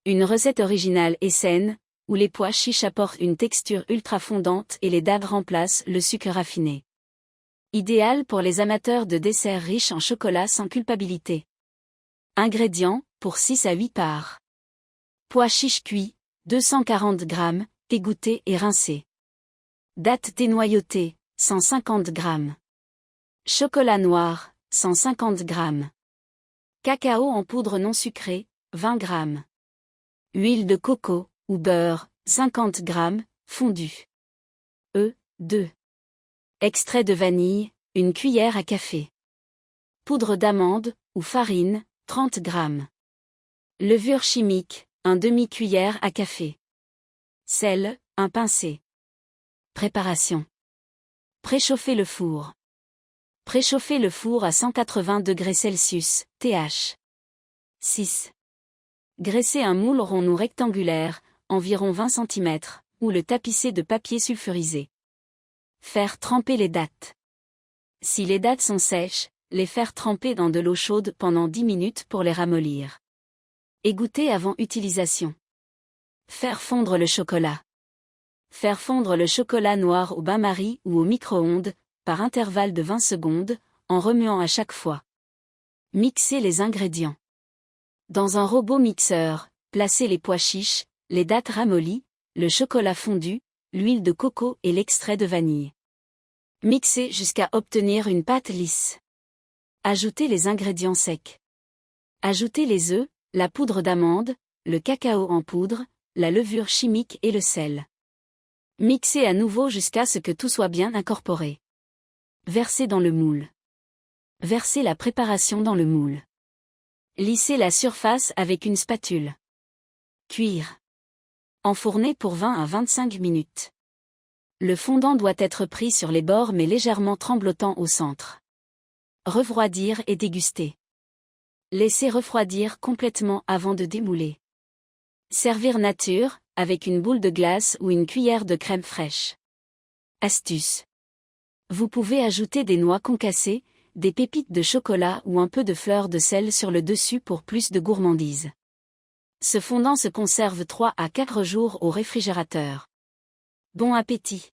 Une recette originale et saine, où les pois chiches apportent une texture ultra fondante et les dattes remplacent le sucre raffiné. Idéal pour les amateurs de desserts riches en chocolat sans culpabilité. Ingrédients, pour 6 à 8 parts. Pois chiches cuits, 240 g, égouttés et rincés. Dattes dénoyautées, 150 g. Chocolat noir, 150 g. Cacao en poudre non sucrée, 20 g. Huile de coco, ou beurre, 50 g, fondue. 2. Extrait de vanille, 1 cuillère à café. Poudre d'amande, ou farine, 30 g. Levure chimique, 1 demi-cuillère à café. Sel, 1 pincé. Préparation. Préchauffer le four. Préchauffer le four à 180 degrés Celsius, TH. 6. Graisser un moule rond ou rectangulaire, environ 20 cm, ou le tapisser de papier sulfurisé. Faire tremper les dattes. Si les dattes sont sèches, les faire tremper dans de l'eau chaude pendant 10 minutes pour les ramollir. Égoutter avant utilisation. Faire fondre le chocolat. Faire fondre le chocolat noir au bain-marie ou au micro-ondes, par intervalle de 20 secondes, en remuant à chaque fois. Mixer les ingrédients. Dans un robot mixeur, placez les pois chiches, les dattes ramollies, le chocolat fondu, l'huile de coco et l'extrait de vanille. Mixez jusqu'à obtenir une pâte lisse. Ajoutez les ingrédients secs. Ajoutez les œufs, la poudre d'amande, le cacao en poudre, la levure chimique et le sel. Mixez à nouveau jusqu'à ce que tout soit bien incorporé. Versez dans le moule. Versez la préparation dans le moule. Lissez la surface avec une spatule. Cuire. Enfourner pour 20 à 25 minutes. Le fondant doit être pris sur les bords mais légèrement tremblotant au centre. Refroidir et déguster. Laissez refroidir complètement avant de démouler. Servir nature, avec une boule de glace ou une cuillère de crème fraîche. Astuce. Vous pouvez ajouter des noix concassées, des pépites de chocolat ou un peu de fleur de sel sur le dessus pour plus de gourmandise. Ce fondant se conserve 3 à 4 jours au réfrigérateur. Bon appétit!